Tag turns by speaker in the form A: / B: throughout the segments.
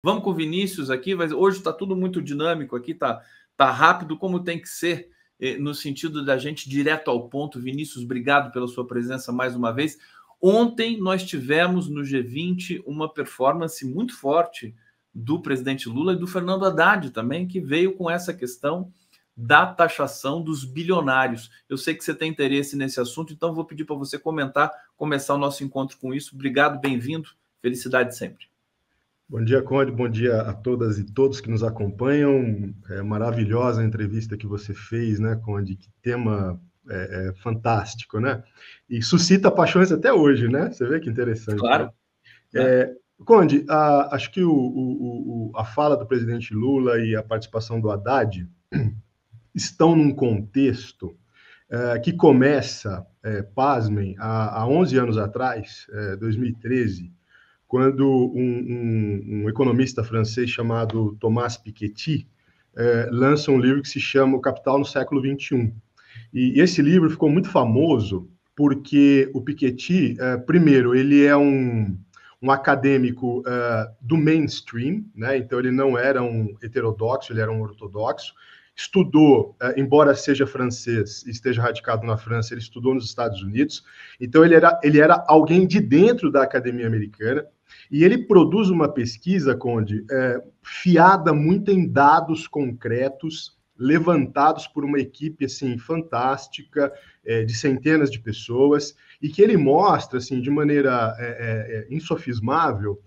A: Vamos com o Vinícius aqui, hoje está tudo muito dinâmico aqui, tá rápido como tem que ser, no sentido da gente direto ao ponto. Vinícius, obrigado pela sua presença mais uma vez. Ontem nós tivemos no G20 uma performance muito forte do presidente Lula e do Fernando Haddad também, que veio com essa questão da taxação dos bilionários. Eu sei que você tem interesse nesse assunto, então vou pedir para você comentar, começar o nosso encontro com isso. Obrigado, bem-vindo, felicidade sempre.
B: Bom dia, Conde, bom dia a todas e todos que nos acompanham. É maravilhosa a entrevista que você fez, né, Conde? Que tema fantástico, né? E suscita paixões até hoje, né? Você vê que interessante.
A: Claro.
B: Né? Conde, acho que a fala do presidente Lula e a participação do Haddad estão num contexto que começa, pasmem, há 11 anos atrás, 2013, quando um economista francês chamado Thomas Piketty lança um livro que se chama O Capital no Século XXI. E esse livro ficou muito famoso porque o Piketty, primeiro, ele é um acadêmico do mainstream, né? Então ele não era um heterodoxo, ele era um ortodoxo. Estudou, embora seja francês e esteja radicado na França, ele estudou nos Estados Unidos. Então ele era alguém de dentro da academia americana. E ele produz uma pesquisa, Conde, fiada muito em dados concretos, levantados por uma equipe assim fantástica, de centenas de pessoas, e que ele mostra assim de maneira insofismável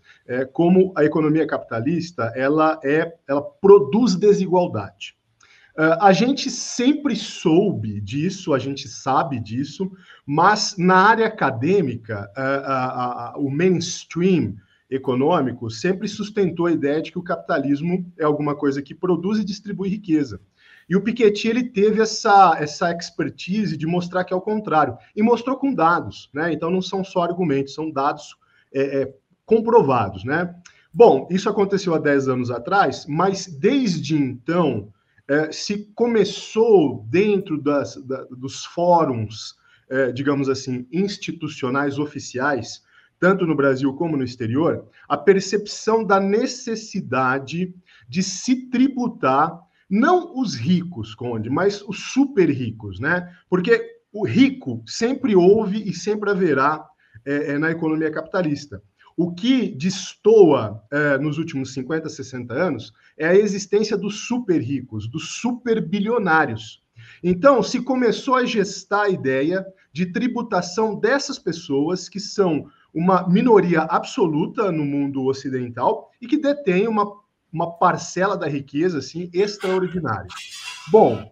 B: como a economia capitalista ela produz desigualdade. A gente sempre soube disso, a gente sabe disso, mas na área acadêmica, o mainstream econômico sempre sustentou a ideia de que o capitalismo é alguma coisa que produz e distribui riqueza. E o Piketty ele teve essa expertise de mostrar que é o contrário. E mostrou com dados, né? Então não são só argumentos, são dados comprovados, né? Bom, isso aconteceu há 10 anos atrás, mas desde então se começou dentro dos fóruns, digamos assim, institucionais oficiais, tanto no Brasil como no exterior, a percepção da necessidade de se tributar não os ricos, Conde, mas os super ricos, né? Porque o rico sempre houve e sempre haverá na economia capitalista. O que destoa nos últimos 50, 60 anos é a existência dos super ricos, dos super bilionários. Então, se começou a gestar a ideia de tributação dessas pessoas que são uma minoria absoluta no mundo ocidental e que detêm uma parcela da riqueza assim extraordinária. Bom,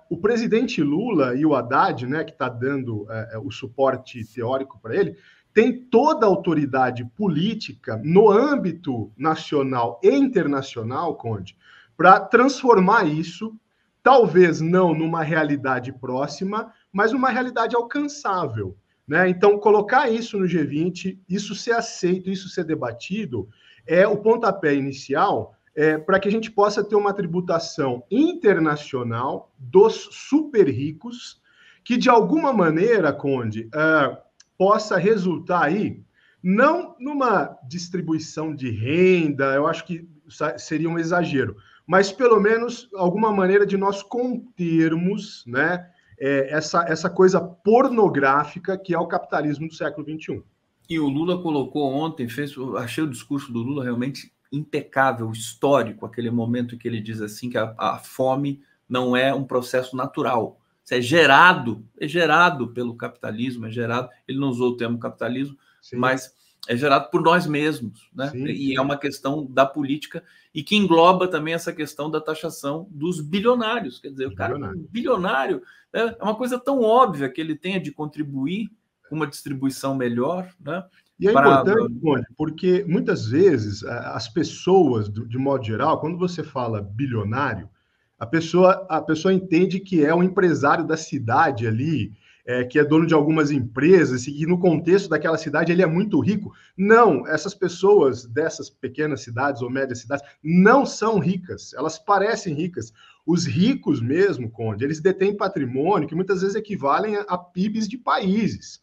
B: o presidente Lula e o Haddad, né, que está dando o suporte teórico para ele, tem toda a autoridade política no âmbito nacional e internacional, Conde, para transformar isso, talvez não numa realidade próxima, mas numa realidade alcançável. Né? Então, colocar isso no G20, isso ser aceito, isso ser debatido, é o pontapé inicial para que a gente possa ter uma tributação internacional dos super ricos, que de alguma maneira, Conde, possa resultar aí, não numa distribuição de renda, eu acho que seria um exagero, mas pelo menos alguma maneira de nós contermos, né, essa coisa pornográfica que é o capitalismo do século XXI.
A: E o Lula colocou ontem, achei o discurso do Lula realmente impecável, histórico, aquele momento que ele diz assim que a fome não é um processo natural. Isso é gerado pelo capitalismo, ele não usou o termo capitalismo, sim, mas é gerado por nós mesmos, né? Sim, e sim, é uma questão da política e que engloba também essa questão da taxação dos bilionários. Quer dizer, o cara bilionário é uma coisa tão óbvia que ele tenha de contribuir com uma distribuição melhor, né?
B: E é importante, porque muitas vezes as pessoas, de modo geral, quando você fala bilionário, a pessoa entende que é um empresário da cidade ali, que é dono de algumas empresas e que no contexto daquela cidade ele é muito rico. Não, essas pessoas dessas pequenas cidades ou médias cidades não são ricas, elas parecem ricas. Os ricos mesmo, Conde, eles detêm patrimônio que muitas vezes equivalem a PIBs de países.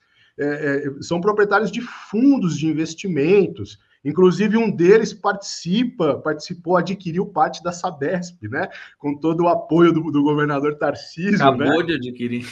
B: São proprietários de fundos de investimentos Inclusive, um deles participou, adquiriu parte da Sabesp, né? Com todo o apoio do governador Tarcísio, né?
A: Acabou de adquirir.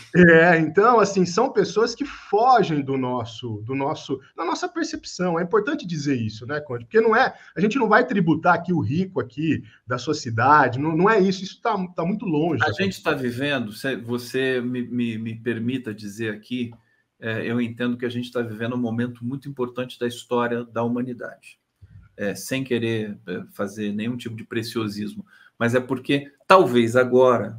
B: Então, assim, são pessoas que fogem da nossa percepção. É importante dizer isso, né, Conde? Porque a gente não vai tributar aqui o rico aqui da sua cidade, não é isso, isso tá muito longe.
A: A gente está vivendo, se você me permita dizer aqui, eu entendo que a gente está vivendo um momento muito importante da história da humanidade. Sem querer fazer nenhum tipo de preciosismo, mas é porque talvez agora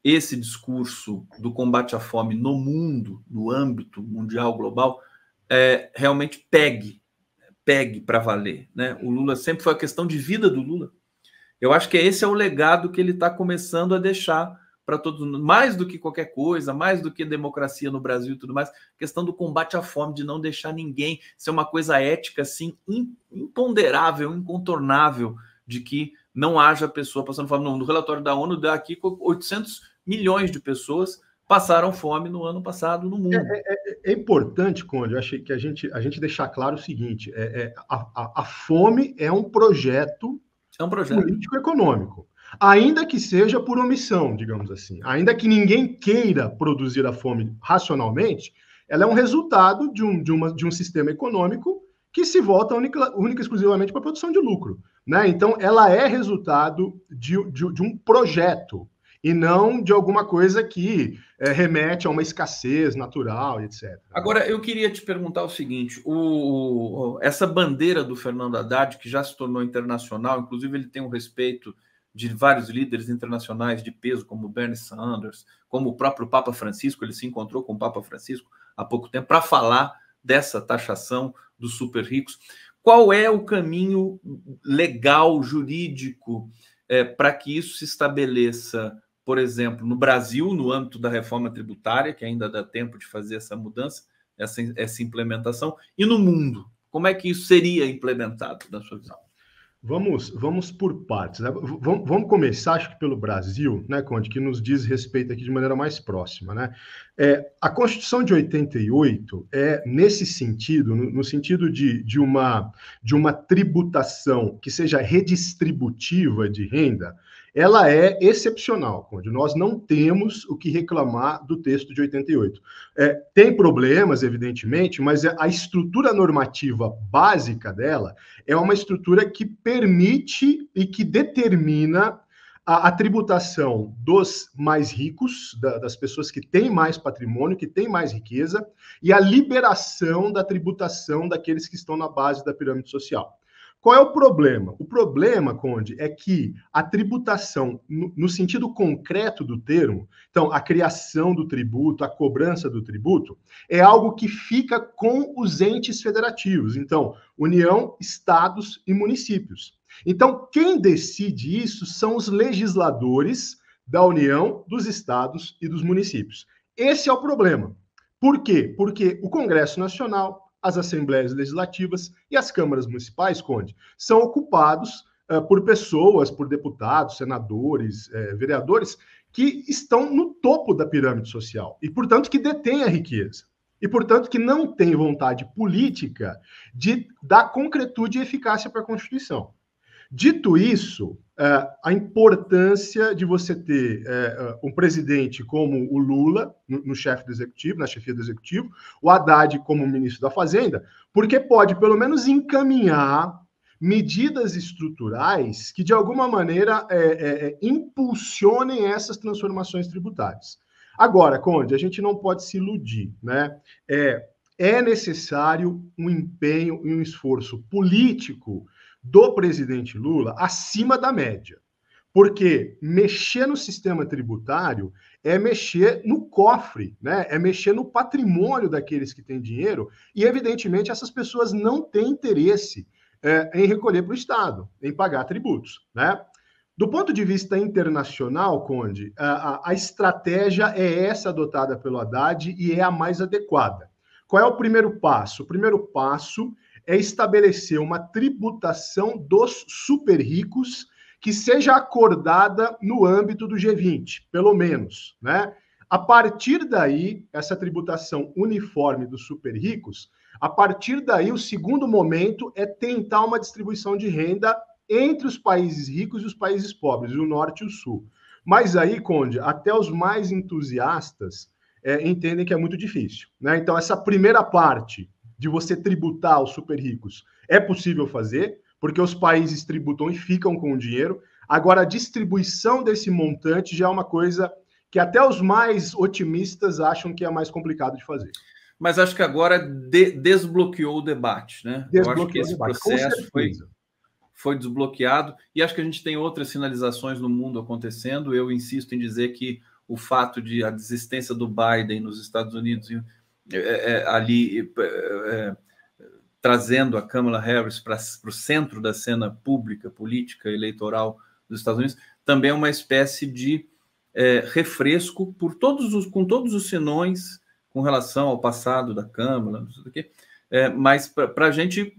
A: esse discurso do combate à fome no mundo, no âmbito mundial, global, realmente pegue para valer, né? O Lula sempre foi a questão de vida do Lula. Eu acho que esse é o legado que ele está começando a deixar para todos, mais do que qualquer coisa, mais do que democracia no Brasil e tudo mais, questão do combate à fome, de não deixar ninguém, ser uma coisa ética assim, imponderável, incontornável, de que não haja pessoa passando fome. No relatório da ONU, daqui 800 milhões de pessoas passaram fome no ano passado no mundo.
B: É importante, Conde, eu achei que a gente deixar claro o seguinte: a fome é um projeto político-econômico, ainda que seja por omissão, digamos assim, ainda que ninguém queira produzir a fome racionalmente, ela é um resultado de um sistema econômico que se volta única e exclusivamente para a produção de lucro, né? Então, ela é resultado de um projeto e não de alguma coisa que remete a uma escassez natural, etc.
A: Agora, eu queria te perguntar o seguinte, essa bandeira do Fernando Haddad, que já se tornou internacional, inclusive ele tem um respeito de vários líderes internacionais de peso, como Bernie Sanders, como o próprio Papa Francisco, ele se encontrou com o Papa Francisco há pouco tempo para falar dessa taxação dos super ricos. Qual é o caminho legal, jurídico, para que isso se estabeleça, por exemplo, no Brasil, no âmbito da reforma tributária, que ainda dá tempo de fazer essa mudança, essa implementação, e no mundo? Como é que isso seria implementado, na sua visão?
B: Vamos por partes, né? Vamos começar, acho que pelo Brasil, né, Conde, que nos diz respeito aqui de maneira mais próxima, né? A Constituição de 88 nesse sentido, no sentido de uma tributação que seja redistributiva de renda, ela é excepcional, Conde. Nós não temos o que reclamar do texto de 88. Tem problemas, evidentemente, mas a estrutura normativa básica dela é uma estrutura que permite e que determina a tributação dos mais ricos, das pessoas que têm mais patrimônio, que têm mais riqueza, e a liberação da tributação daqueles que estão na base da pirâmide social. Qual é o problema? O problema, Conde, é que a tributação, no sentido concreto do termo, então, a criação do tributo, a cobrança do tributo, é algo que fica com os entes federativos. Então, União, estados e municípios. Então, quem decide isso são os legisladores da União, dos estados e dos municípios. Esse é o problema. Por quê? Porque o Congresso Nacional, as assembleias legislativas e as câmaras municipais, Conde, são ocupados por pessoas, por deputados, senadores, vereadores, que estão no topo da pirâmide social e, portanto, que detêm a riqueza. E, portanto, que não têm vontade política de dar concretude e eficácia para a Constituição. Dito isso, a importância de você ter um presidente como o Lula no chefe do executivo, na chefia do executivo, o Haddad como ministro da Fazenda, porque pode, pelo menos, encaminhar medidas estruturais que, de alguma maneira, impulsionem essas transformações tributárias. Agora, Conde, a gente não pode se iludir, né? É necessário um empenho e um esforço político do presidente Lula acima da média. Porque mexer no sistema tributário é mexer no cofre, né? É mexer no patrimônio daqueles que têm dinheiro, e, evidentemente, essas pessoas não têm interesse em recolher para o Estado, em pagar tributos, né? Do ponto de vista internacional, Conde, a estratégia é essa adotada pelo Haddad e é a mais adequada. Qual é o primeiro passo? O primeiro passo é estabelecer uma tributação dos super ricos que seja acordada no âmbito do G20, pelo menos, né? A partir daí, essa tributação uniforme dos super ricos, A partir daí, o segundo momento é tentar uma distribuição de renda entre os países ricos e os países pobres, o norte e o sul. Mas aí, Conde, até os mais entusiastas entendem que é muito difícil, né? Então, essa primeira parte de você tributar os super ricos é possível fazer, porque os países tributam e ficam com o dinheiro. Agora, a distribuição desse montante já é uma coisa que até os mais otimistas acham que é mais complicado de fazer.
A: Mas acho que agora desbloqueou o debate, né? Eu acho que esse processo foi desbloqueado, e acho que a gente tem outras sinalizações no mundo acontecendo. Eu insisto em dizer que o fato de a desistência do Biden nos Estados Unidos trazendo a Kamala Harris para o centro da cena pública, política, eleitoral dos Estados Unidos, também é uma espécie de refresco com todos os senões com relação ao passado da Câmara, não sei o quê, mas para a gente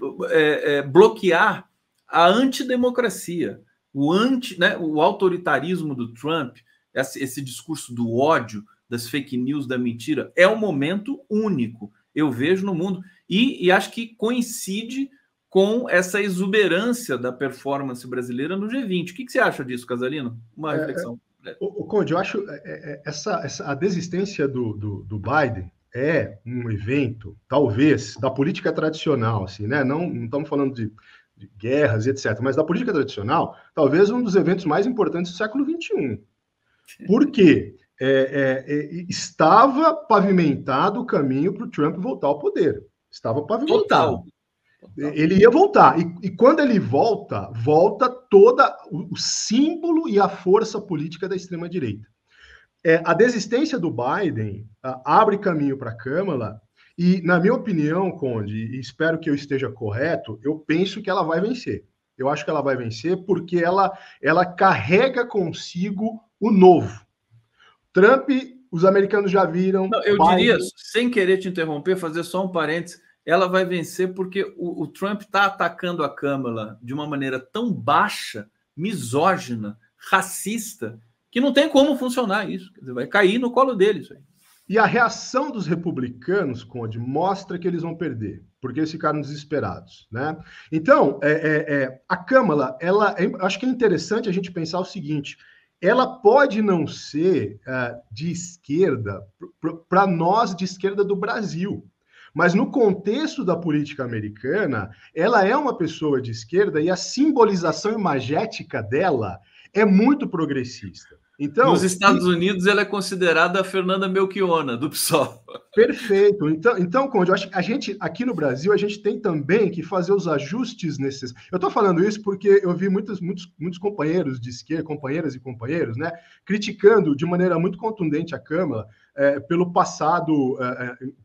A: bloquear a antidemocracia, o autoritarismo do Trump, esse discurso do ódio, das fake news, da mentira, é um momento único, eu vejo no mundo, e acho que coincide com essa exuberância da performance brasileira no G20. O que você acha disso, Casalino? Uma reflexão.
B: Conde, eu acho a desistência do Biden é um evento, talvez, da política tradicional, assim, né? Não estamos falando de guerras, etc., mas da política tradicional, talvez um dos eventos mais importantes do século XXI. Por quê? Estava pavimentado o caminho para o Trump voltar ao poder. Estava pavimentado. Total. Ele ia voltar. E quando ele volta todo o símbolo e a força política da extrema-direita. A desistência do Biden abre caminho para a Câmara e, na minha opinião, Conde, e espero que eu esteja correto, eu penso que ela vai vencer. Eu acho que ela vai vencer porque ela carrega consigo o novo. Trump, os americanos já viram...
A: Não, eu diria, sem querer te interromper, fazer só um parênteses, ela vai vencer porque o Trump está atacando a Câmara de uma maneira tão baixa, misógina, racista, que não tem como funcionar isso. Quer dizer, vai cair no colo dele isso aí.
B: E a reação dos republicanos, Conde, mostra que eles vão perder, porque eles ficaram desesperados, né? Então, a Câmara, acho que é interessante a gente pensar o seguinte: ela pode não ser de esquerda para nós de esquerda do Brasil, mas no contexto da política americana, ela é uma pessoa de esquerda e a simbolização imagética dela é muito progressista. Então,
A: nos Estados Unidos, ela é considerada a Fernanda Melchiona, do PSOL.
B: Perfeito. Então, Conde, eu acho que a gente, aqui no Brasil, a gente tem também que fazer os ajustes necessários. Eu estou falando isso porque eu vi muitos companheiros de esquerda, companheiras e companheiros, né, criticando de maneira muito contundente a Câmara pelo passado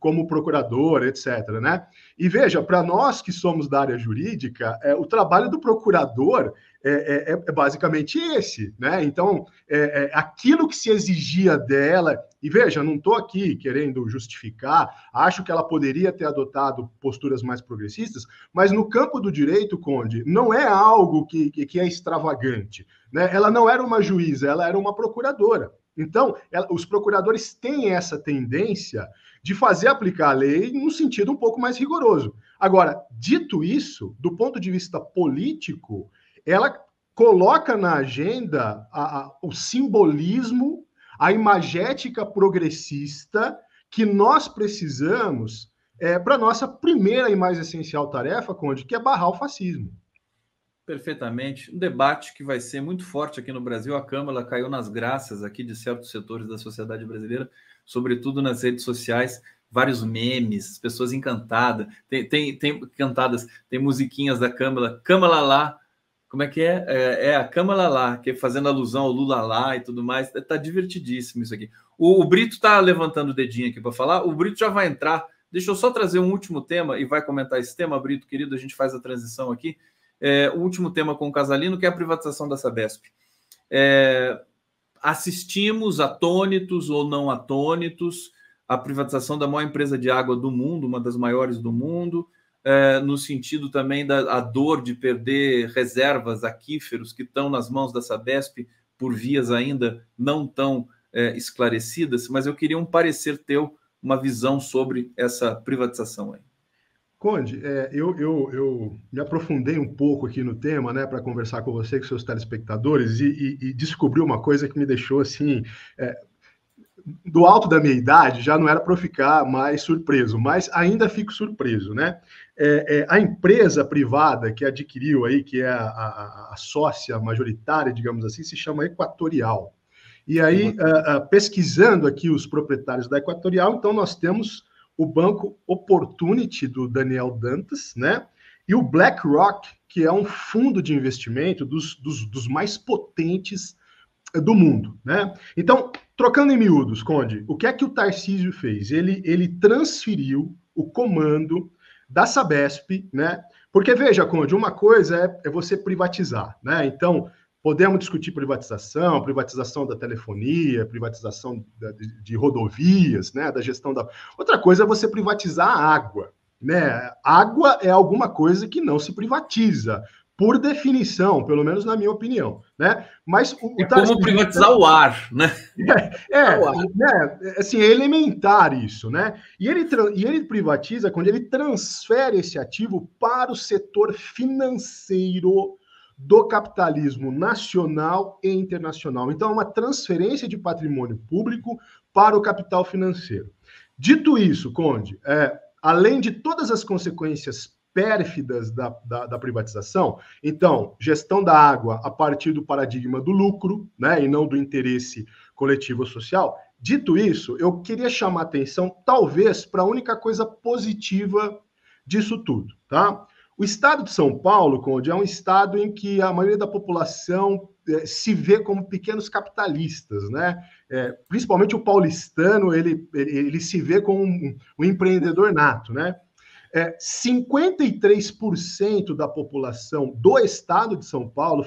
B: como procurador, etc., né? E veja, para nós que somos da área jurídica, o trabalho do procurador é basicamente esse, né? Então, aquilo que se exigia dela, e veja, não estou aqui querendo justificar, acho que ela poderia ter adotado posturas mais progressistas, mas no campo do direito, Conde, não é algo que é extravagante, né? Ela não era uma juíza, ela era uma procuradora. Então, os procuradores têm essa tendência de fazer aplicar a lei num sentido um pouco mais rigoroso. Agora, dito isso, do ponto de vista político, ela coloca na agenda o simbolismo, a imagética progressista que nós precisamos para a nossa primeira e mais essencial tarefa, Conde, que é barrar o fascismo.
A: Perfeitamente. Um debate que vai ser muito forte aqui no Brasil. A Câmara caiu nas graças aqui de certos setores da sociedade brasileira, sobretudo nas redes sociais, vários memes, pessoas encantadas. Tem cantadas, tem musiquinhas da Câmara, Câmara lá. Como é que é? A Câmara lá, que é fazendo alusão ao Lula lá e tudo mais. Tá divertidíssimo isso aqui. O Brito tá levantando o dedinho aqui para falar. O Brito já vai entrar. Deixa eu só trazer um último tema e vai comentar esse tema, Brito, querido. A gente faz a transição aqui. O último tema com o Casalino, que é a privatização da Sabesp. Assistimos atônitos ou não atônitos a privatização da maior empresa de água do mundo, uma das maiores do mundo, no sentido também da dor de perder reservas aquíferos que estão nas mãos da Sabesp por vias ainda não tão esclarecidas, mas eu queria um parecer teu, uma visão sobre essa privatização aí.
B: Conde, eu me aprofundei um pouco aqui no tema, né, para conversar com você, com seus telespectadores, e descobri uma coisa que me deixou assim, do alto da minha idade, já não era para eu ficar mais surpreso, mas ainda fico surpreso, né? A empresa privada que adquiriu aí, que é a sócia majoritária, digamos assim, se chama Equatorial. E aí, pesquisando aqui os proprietários da Equatorial, então nós temos o banco Opportunity, do Daniel Dantas, né? E o BlackRock, que é um fundo de investimento dos mais potentes do mundo, né? Então, trocando em miúdos, Conde, o que é que o Tarcísio fez? Ele transferiu o comando da Sabesp, né? Porque, veja, Conde, uma coisa é você privatizar, né? Então, podemos discutir privatização da telefonia, privatização de rodovias, né? Da gestão da... Outra coisa é você privatizar a água, né? Água é alguma coisa que não se privatiza, por definição, pelo menos na minha opinião, né? Mas
A: é como privatizar o ar, né?
B: Assim, é elementar isso, né? E ele privatiza quando ele transfere esse ativo para o setor financeiro do capitalismo nacional e internacional. Então, é uma transferência de patrimônio público para o capital financeiro. Dito isso, Conde, além de todas as consequências pérfidas da privatização, então, gestão da água a partir do paradigma do lucro, né, e não do interesse coletivo social. Dito isso, eu queria chamar a atenção, talvez, para a única coisa positiva disso tudo, tá? O estado de São Paulo, Conde, é um estado em que a maioria da população se vê como pequenos capitalistas, né? Principalmente o paulistano, ele se vê como um empreendedor nato, né? 53% da população do estado de São Paulo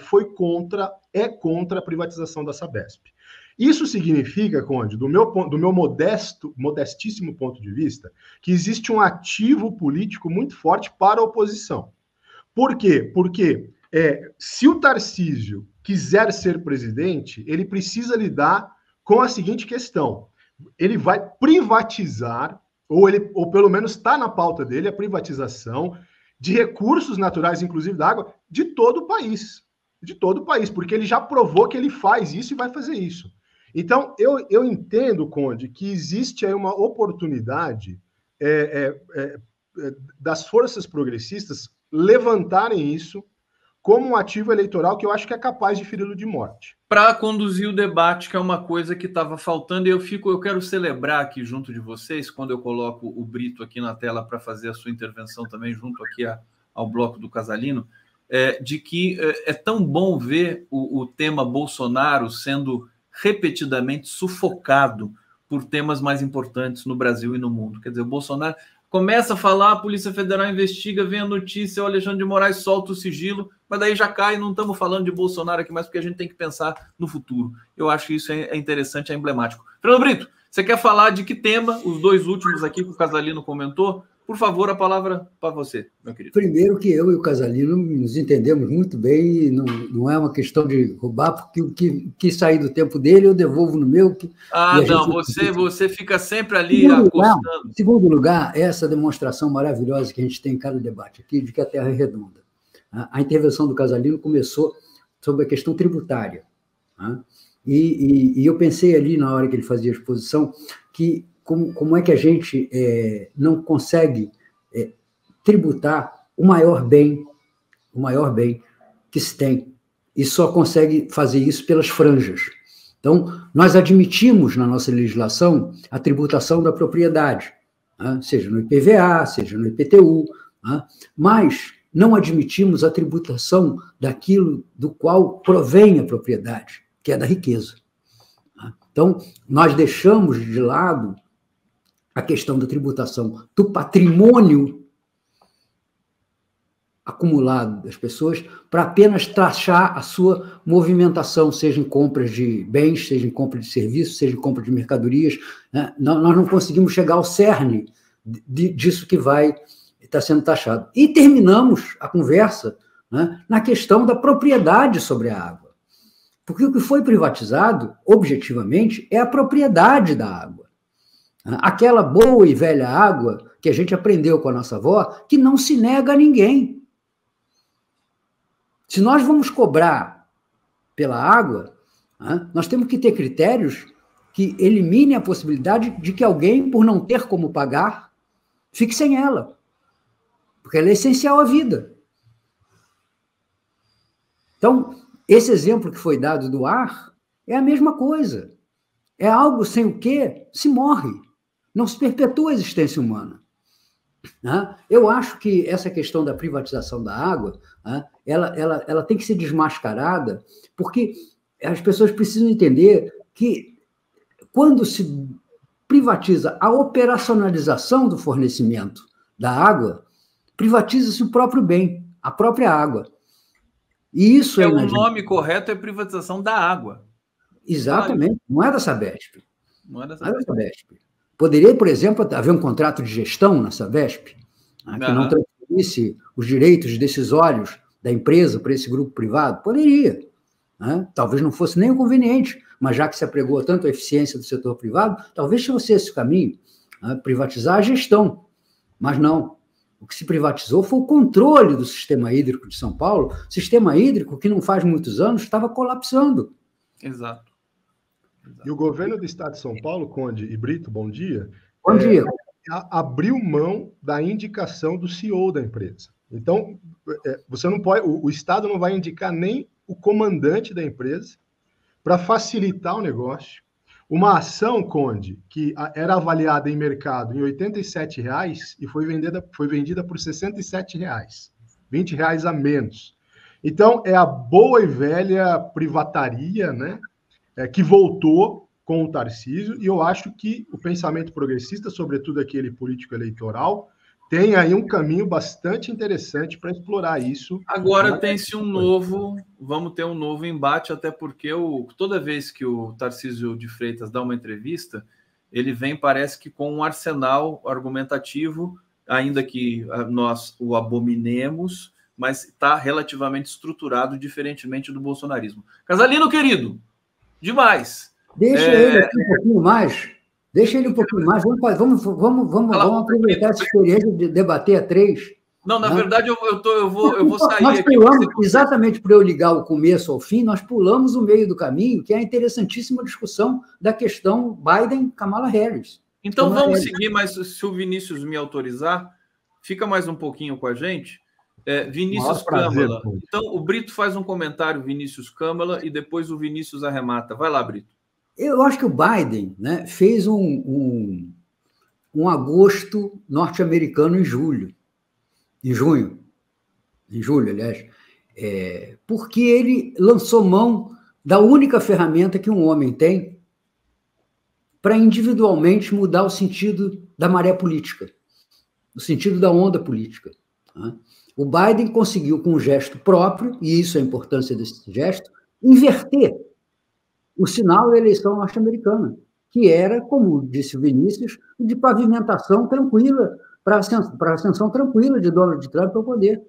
B: é contra a privatização da Sabesp. Isso significa, Conde, do meu modestíssimo ponto de vista, que existe um ativo político muito forte para a oposição. Por quê? Porque se o Tarcísio quiser ser presidente, ele precisa lidar com a seguinte questão: ele vai privatizar, ou pelo menos está na pauta dele, a privatização de recursos naturais, inclusive da água, de todo o país. De todo o país, porque ele já provou que ele faz isso e vai fazer isso. Então, eu entendo, Conde, que existe aí uma oportunidade das forças progressistas levantarem isso como um ativo eleitoral que eu acho que é capaz de feri-lo de morte.
A: Para conduzir o debate, que é uma coisa que estava faltando, e eu quero celebrar aqui junto de vocês, quando eu coloco o Brito aqui na tela para fazer a sua intervenção também, junto aqui ao bloco do Casalino, de que é tão bom ver o tema Bolsonaro sendo repetidamente sufocado por temas mais importantes no Brasil e no mundo. Quer dizer, o Bolsonaro começa a falar, a Polícia Federal investiga, vem a notícia, o Alexandre de Moraes solta o sigilo, mas daí já cai, não estamos falando de Bolsonaro aqui mais, porque a gente tem que pensar no futuro. Eu acho que isso é interessante, é emblemático. Fernando Brito, você quer falar de que tema, os dois últimos aqui que o Casalino comentou? Por favor, a palavra para você, meu querido.
C: Primeiro que eu e o Casalino nos entendemos muito bem, e não é uma questão de roubar, porque o que sair do tempo dele eu devolvo no meu.
A: Não, você fica sempre ali acostando.
C: Em segundo lugar, essa demonstração maravilhosa que a gente tem em cada debate aqui, de que a Terra é redonda. A intervenção do Casalino começou sobre a questão tributária. E eu pensei ali, na hora que ele fazia a exposição, que como é que a gente não consegue tributar o maior bem que se tem, e só consegue fazer isso pelas franjas. Então, nós admitimos na nossa legislação a tributação da propriedade, seja no IPVA, seja no IPTU, mas não admitimos a tributação daquilo do qual provém a propriedade, que é da riqueza. Então, nós deixamos de lado a questão da tributação do patrimônio acumulado das pessoas para apenas taxar a sua movimentação, seja em compras de bens, seja em compra de serviços, seja em compra de mercadorias. Nós não conseguimos chegar ao cerne disso que vai estar sendo taxado. E terminamos a conversa na questão da propriedade sobre a água. Porque o que foi privatizado, objetivamente, é a propriedade da água. Aquela boa e velha água que que a gente aprendeu com a nossa avó, que não se nega a ninguém. Se nós vamos cobrar pela água, nós temos que ter critérios que eliminem a possibilidade de que alguém, por não ter como pagar, fique sem ela. Porque ela é essencial à vida. Então, esse exemplo que foi dado do ar é a mesma coisa. É algo sem o que se morre. Não se perpetua a existência humana. Eu acho que essa questão da privatização da água, ela tem que ser desmascarada, porque as pessoas precisam entender que quando se privatiza a operacionalização do fornecimento da água, privatiza-se o próprio bem, a própria água. E isso
A: o nome correto é privatização da água.
C: Exatamente, não é da Sabesp.
A: Não é da Sabesp.
C: Poderia, por exemplo, haver um contrato de gestão na Sabesp, que não transferisse os direitos decisórios da empresa para esse grupo privado? Poderia. Talvez não fosse nem o conveniente, mas já que se apregou tanto a eficiência do setor privado, talvez fosse esse o caminho, privatizar a gestão. Mas não. O que se privatizou foi o controle do sistema hídrico de São Paulo, sistema hídrico que não faz muitos anos estava colapsando.
A: Exato.
B: E o governo do estado de São Paulo, Conde e Brito, bom dia.
C: Bom dia.
B: Abriu mão da indicação do CEO da empresa. Então, você não pode, o estado não vai indicar nem o comandante da empresa para facilitar o negócio. Uma ação, Conde, que era avaliada em mercado em R$ 87,00 e foi vendida por R$ 67,00, R$ 20,00 a menos. Então, é a boa e velha privataria, né, que voltou com o Tarcísio, e eu acho que o pensamento progressista, sobretudo aquele político eleitoral, tem aí um caminho bastante interessante para explorar isso.
A: Agora tem-se vamos ter um novo embate, até porque toda vez que o Tarcísio de Freitas dá uma entrevista, ele vem, parece que com um arsenal argumentativo, ainda que nós o abominemos, mas está relativamente estruturado, diferentemente do bolsonarismo. Casalino, querido, demais.
C: Deixa ele aqui um pouquinho mais. Deixa ele um pouquinho mais. Vamos aproveitar essa experiência de debater a três.
A: Não, na verdade, eu vou sair
C: nós
A: aqui.
C: Pulamos, exatamente para eu ligar o começo ao fim, nós pulamos o meio do caminho, que é a interessantíssima discussão da questão Biden-Kamala Harris.
A: Então vamos seguir, mas se o Vinícius me autorizar, fica mais um pouquinho com a gente. Vinícius Câmara. Então, o Brito faz um comentário, Vinícius Câmara, e depois o Vinícius arremata. Vai lá, Brito.
C: Eu acho que o Biden, né, fez um agosto norte-americano em julho. Em julho, aliás, porque ele lançou mão da única ferramenta que um homem tem para individualmente mudar o sentido da maré política, o sentido da onda política. O Biden conseguiu, com um gesto próprio, e isso é a importância desse gesto, inverter o sinal da eleição norte-americana, que era, como disse o Vinícius, de pavimentação tranquila, para a ascensão tranquila de Donald Trump ao poder,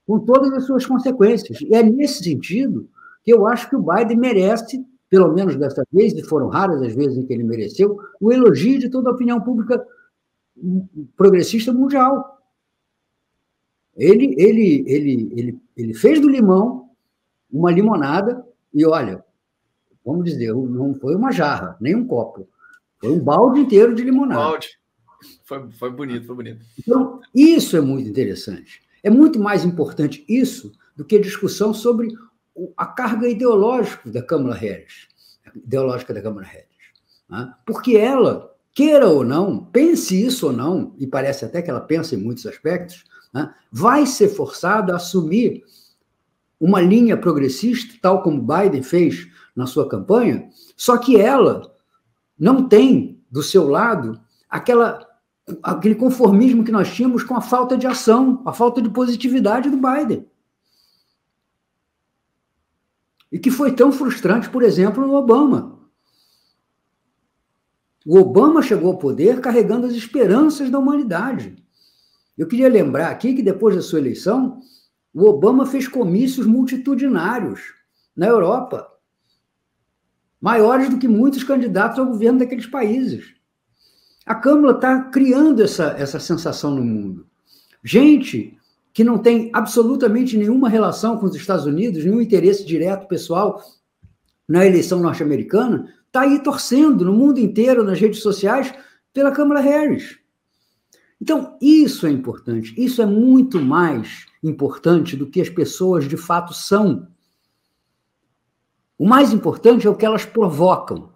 C: com todas as suas consequências. E é nesse sentido que eu acho que o Biden merece, pelo menos dessa vez, e foram raras as vezes em que ele mereceu, o elogio de toda a opinião pública progressista mundial. Ele fez do limão uma limonada e, olha, vamos dizer, não foi uma jarra, nem um copo, foi um balde inteiro de limonada.
A: Balde. Foi bonito, foi bonito.
C: Então, isso é muito interessante. É muito mais importante isso do que a discussão sobre a carga ideológica da Kamala Harris. Porque ela, queira ou não, pense isso ou não, e parece até que ela pensa em muitos aspectos, vai ser forçada a assumir uma linha progressista, tal como Biden fez na sua campanha, só que ela não tem, do seu lado, aquele conformismo que nós tínhamos com a falta de ação, a falta de positividade do Biden. E que foi tão frustrante, por exemplo, no Obama. O Obama chegou ao poder carregando as esperanças da humanidade. Eu queria lembrar aqui que, depois da sua eleição, o Obama fez comícios multitudinários na Europa, maiores do que muitos candidatos ao governo daqueles países. A Câmara está criando essa sensação no mundo. Gente que não tem absolutamente nenhuma relação com os Estados Unidos, nenhum interesse direto pessoal na eleição norte-americana, está aí torcendo no mundo inteiro, nas redes sociais, pela Kamala Harris. Então, isso é importante. Isso é muito mais importante do que as pessoas de fato são. O mais importante é o que elas provocam.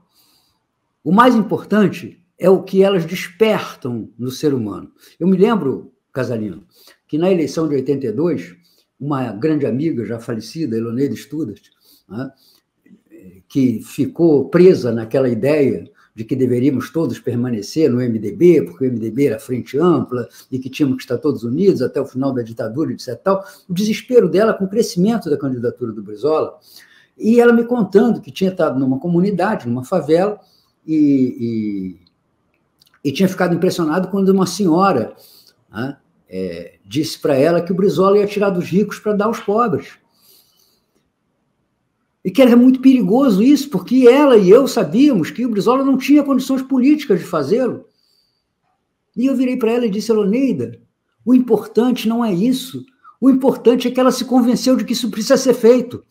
C: O mais importante é o que elas despertam no ser humano. Eu me lembro, Casalino, que na eleição de 82, uma grande amiga já falecida, Eloneida Studart, né, que ficou presa naquela ideia de que deveríamos todos permanecer no MDB, porque o MDB era frente ampla e que tínhamos que estar todos unidos até o final da ditadura, etc. Tal. O desespero dela com o crescimento da candidatura do Brizola, e ela me contando que tinha estado numa comunidade, numa favela, e tinha ficado impressionado quando uma senhora, né, disse para ela que o Brizola ia tirar dos ricos para dar aos pobres. E que era muito perigoso isso, porque ela e eu sabíamos que o Brizola não tinha condições políticas de fazê-lo. E eu virei para ela e disse: Eloneida, o importante não é isso. O importante é que ela se convenceu de que isso precisa ser feito.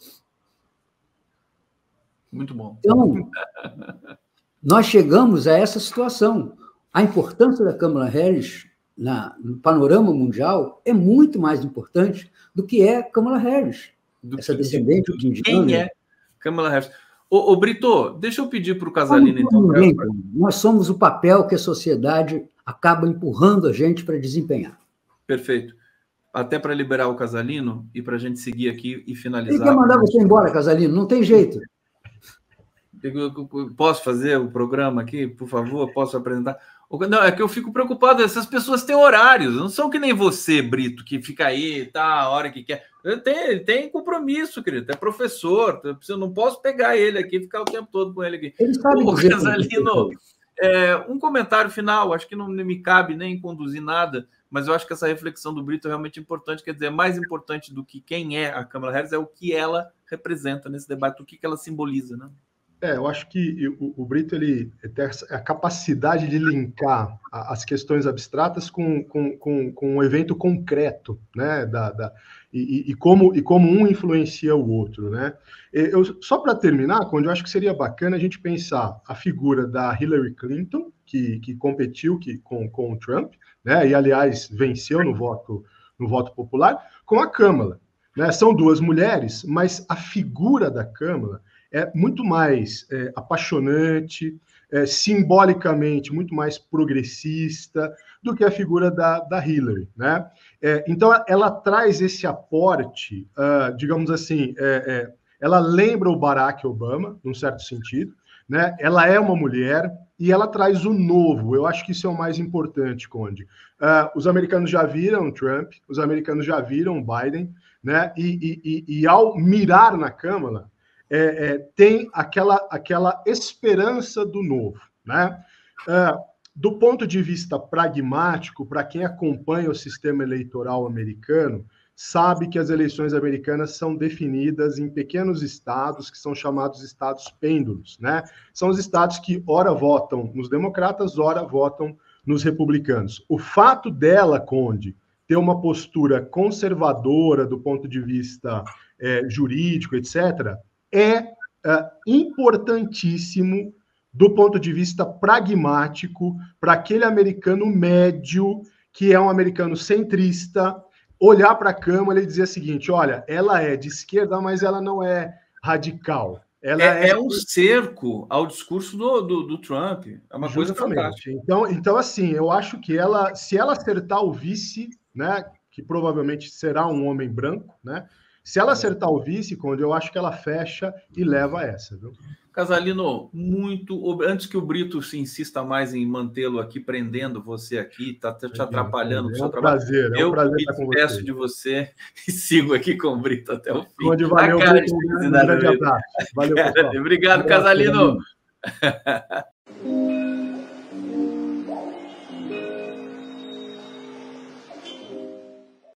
A: Muito bom.
C: Então, nós chegamos a essa situação. A importância da Kamala Harris no panorama mundial é muito mais importante do que é Kamala Harris. Essa descendente de indiano.
A: Quem é Kamala Harris? Ô, Brito, deixa eu pedir para o Casalino, então.
C: Nós somos o papel que a sociedade acaba empurrando a gente para desempenhar.
A: Perfeito. Até para liberar o Casalino e para a gente seguir aqui e finalizar.
C: Ele quer mandar você embora, Casalino, não tem jeito.
A: Posso fazer o programa aqui, por favor? Posso apresentar? Não, é que eu fico preocupado. Essas pessoas têm horários, não são que nem você, Brito, que fica aí, tá, a hora que quer. Tem compromisso, querido. É professor. Eu não posso pegar ele aqui e ficar o tempo todo com ele aqui.
C: Ele sabe dizer,
A: Casalino, um comentário final. Acho que não me cabe nem conduzir nada, mas eu acho que essa reflexão do Brito é realmente importante. Quer dizer, mais importante do que quem é a Kamala Harris é o que ela representa nesse debate, o que ela simboliza, né?
B: Eu acho que o Brito ele tem a capacidade de linkar as questões abstratas com um evento concreto, né? E como um influencia o outro, né? Só para terminar, Conde, eu acho que seria bacana a gente pensar a figura da Hillary Clinton, que competiu com o Trump, né? E, aliás, venceu no voto popular, com a Kamala. Né? São duas mulheres, mas a figura da Kamala é muito mais apaixonante, simbolicamente muito mais progressista do que a figura da Hillary, né? Então, ela traz esse aporte, digamos assim, ela lembra o Barack Obama, num certo sentido, né? Ela é uma mulher e ela traz o novo. Eu acho que isso é o mais importante, Conde. Os americanos já viram Trump, os americanos já viram Biden, né? E ao mirar na Câmara, tem aquela esperança do novo, né? Do ponto de vista pragmático, para quem acompanha o sistema eleitoral americano, sabe que as eleições americanas são definidas em pequenos estados, que são chamados estados pêndulos, né? São os estados que ora votam nos democratas, ora votam nos republicanos. O fato dela, Conde, ter uma postura conservadora do ponto de vista jurídico, etc., é importantíssimo do ponto de vista pragmático para aquele americano médio, que é um americano centrista, olhar para a Câmara e dizer o seguinte: olha, ela é de esquerda, mas ela não é radical. Ela
A: é um cerco ao discurso do Trump. É uma coisa fantástica.
B: Então, assim, eu acho que ela, se ela acertar o vice, né, que provavelmente será um homem branco, né? Se ela acertar o vice, Conde, eu acho que ela fecha e leva essa, viu?
A: Casalino, antes que o Brito se insista mais em mantê-lo aqui, prendendo você aqui, tá te atrapalhando no seu trabalho.
B: É um prazer
A: estar com você. Eu me despeço de você e sigo aqui com o Brito até o fim.
B: Conde, valeu, Brito, um grande abraço. Valeu, pessoal.
A: Obrigado, Casalino.